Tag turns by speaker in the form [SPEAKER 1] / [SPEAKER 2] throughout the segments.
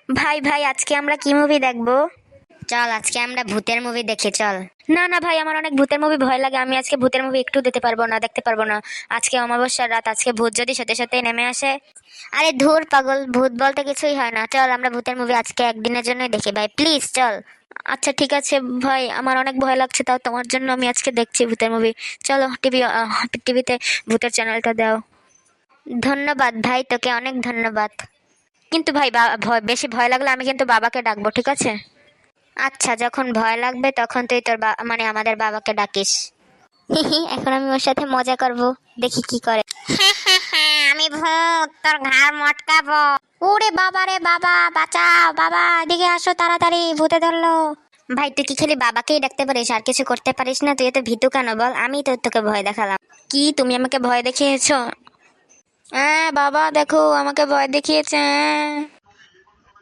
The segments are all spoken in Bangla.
[SPEAKER 1] ভাই ভাই আজকে আমরা কি মুভি দেখবো?
[SPEAKER 2] চল আজকে আমরা ভূতের মুভি দেখি, চল।
[SPEAKER 1] না না ভাই, আমার অনেক ভূতের মুভি ভয় লাগে। আমি আজকে ভূতের মুভি একটু দেখতে পারবো না। আজকে অমাবস্যার রাত, আজকে ভূত যদি সত্যি সত্যি নেমে আসে।
[SPEAKER 2] আরে ধুর পাগল, ভূত বলতে কিছুই হয় না। চল আমরা ভূতের মুভি আজকে একদিনের জন্যই দেখি ভাই, প্লিজ চল।
[SPEAKER 1] আচ্ছা ঠিক আছে ভাই, আমার অনেক ভয় লাগছে, তাও তোমার জন্য আমি আজকে দেখছি ভূতের মুভি। চলো টিভিতে ভূতের চ্যানেলটা দাও।
[SPEAKER 2] ধন্যবাদ ভাই, তোকে অনেক ধন্যবাদ।
[SPEAKER 1] কিন্তু ভাই বেশি ভয় লাগলে আমি কিন্তু বাবাকে ডাকবো, ঠিক আছে?
[SPEAKER 2] আচ্ছা, যখন ভয় লাগবে তখন তুই তোর মানে আমাদের বাবাকে ডাকিস। এখন আমি ওর সাথে মজা করব, দেখি কি করে। আমি ভূত, তোর ঘাড় মটকাবো। ওরে বাবা রে বাবা, বাঁচাও বাবা, এদিকে আসো তাড়াতাড়ি, ভূতে ধরলো। ভাই তুই কি খালি বাবাকেই ডাকতে পারিস, আর কিছু করতে পারিস না? তুই এত ভীতু কেন বল? আমি তো তোকে ভয় দেখালাম।
[SPEAKER 1] কি তুমি আমাকে ভয় দেখিয়েছো? হ্যাঁ বাবা, দেখো আমাকে ভয় দেখিয়েছে।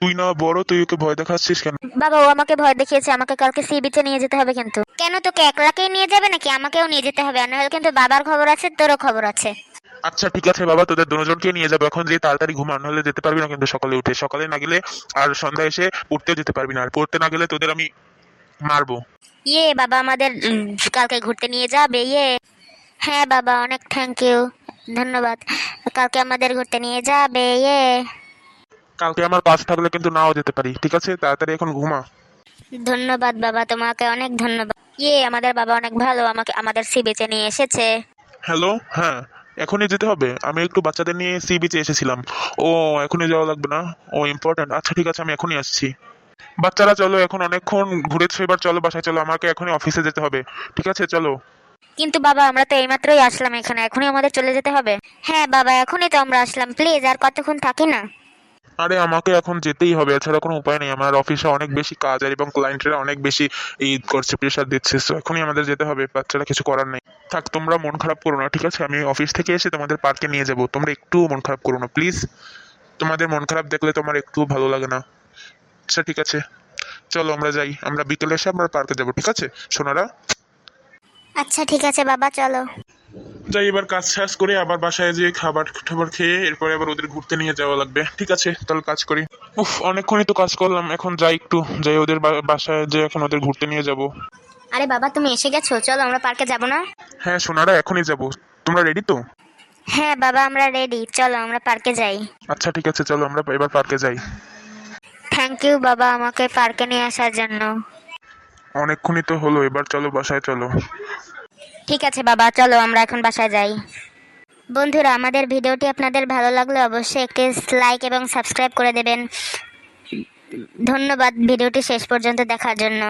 [SPEAKER 3] তুই না বড়, তুই ওকে ভয় দেখাচ্ছিস কেন?
[SPEAKER 1] বাবা, ও আমাকে ভয় দেখিয়েছে, আমাকে কালকে সি বিচে নিয়ে যেতে হবে কিন্তু।
[SPEAKER 2] কেন, তোকে একলাকেই নিয়ে যাবে নাকি আমাকেও নিয়ে যেতে হবে? আর নাহলে কিন্তু বাবার খবর আছে, তোরও খবর আছে।
[SPEAKER 3] আচ্ছা ঠিক আছে বাবা, তোদের দুজনকে নিয়ে যাবো। এখন যে তাড়াতাড়ি ঘুমান, নাহলে যেতে পারবি না কিন্তু সকালে উঠে। সকালে না গেলে আর সন্ধ্যা এসে পড়তেও যেতে পারবি না, আর পড়তে না গেলে তোদের আমি মারবো।
[SPEAKER 2] ইয়ে বাবা, আমাদের কালকে ঘুরতে নিয়ে যাবে? ইয়ে হ্যাঁ বাবা, অনেক থ্যাংক ইউ, ধন্যবাদ। কালকে আমাদের ঘুরতে নিয়ে যাবে? ইয়ে
[SPEAKER 3] কালকে আমার কাজ থাকলে কিন্তু নাও যেতে পারি, ঠিক আছে? তাড়াতাড়ি এখন ঘুমা।
[SPEAKER 2] ধন্যবাদ বাবা, তোমাকে অনেক ধন্যবাদ।
[SPEAKER 1] আমাদের বাবা অনেক ভালো, আমাদের সি বিচে নিয়ে এসেছে।
[SPEAKER 3] হ্যালো, হ্যাঁ এখনই যেতে হবে? আমি একটু বাচ্চাদের নিয়ে সি বিচে এসেছিলাম। ও এখনই যাওয়া লাগবে না? ও ইম্পর্ট্যান্ট, আচ্ছা ঠিক আছে, আমি এখনই আসছি। বাচ্চারা চলো, এখন অনেকক্ষণ ঘুরেছো, এবার চলো বাসায় চলো, আমাকে এখনই অফিসে যেতে হবে, ঠিক আছে? চলো।
[SPEAKER 1] কিন্তু বাবা, আমরা তো এইমাত্রই আসলাম এখানে, এখনই আমাদের চলে যেতে হবে?
[SPEAKER 2] হ্যাঁ বাবা, এখনই তো আমরা আসলাম, প্লিজ আর কতক্ষণ থাকি না।
[SPEAKER 3] আরে আমাকে এখন যেতেই হবে, এছাড়া কোনো উপায় নেই। আমার অফিসে অনেক বেশি কাজ, আর এবং ক্লায়েন্টরা অনেক বেশি এই করছে, প্রেশার দিচ্ছে, তো এখনই আমাদের যেতে হবে। বাচ্চারা কিছু করার নেই। থাক, তোমরা মন খারাপ করো না, ঠিক আছে? আমি অফিস থেকে এসে তোমাদের পার্কে নিয়ে যাব, তোমরা একটু মন খারাপ করো না প্লিজ। তোমাদের মন খারাপ দেখলে তোমার একটু ভালো লাগে না। আচ্ছা ঠিক আছে, চলো আমরা যাই। আমরা বিকেলে এসে আমরা পার্কে যাবো, ঠিক আছে সোনারা?
[SPEAKER 2] আচ্ছা ঠিক আছে বাবা, চলো।
[SPEAKER 3] যাই, এবার কাজ শেষ করে আবার বাসায় যেয়ে খাবার টাবার খেয়ে এরপরে আবার ওদের ঘুরতে নিয়ে যাওয়া লাগবে, ঠিক আছে? তাহলে কাজ করি। উফ, অনেকক্ষণই তো কাজ করলাম, এখন যাই একটু, যাই ওদের বাসায় যে এখন ওদের ঘুরতে নিয়ে যাব।
[SPEAKER 2] আরে বাবা, তুমি এসে গেছো, চলো আমরা পার্কে যাব না?
[SPEAKER 3] হ্যাঁ সোনারা, এখনই যাব। তোমরা রেডি তো?
[SPEAKER 2] হ্যাঁ বাবা, আমরা রেডি, চলো আমরা পার্কে যাই।
[SPEAKER 3] আচ্ছা ঠিক আছে, চলো আমরা এবার পার্কে যাই।
[SPEAKER 2] থ্যাংক ইউ বাবা, আমাকে পার্কে নিয়ে আসার জন্য।
[SPEAKER 3] অনেকক্ষণই তো হলো, এবার চলো বাসায় চলো।
[SPEAKER 2] ঠিক আছে বাবা, চলো আমরা এখন বাসায় যাই। বন্ধুরা, আমাদের ভিডিওটি আপনাদের ভালো লাগলে অবশ্যই একটি লাইক এবং সাবস্ক্রাইব করে দেবেন। ধন্যবাদ ভিডিওটি শেষ পর্যন্ত দেখার জন্য।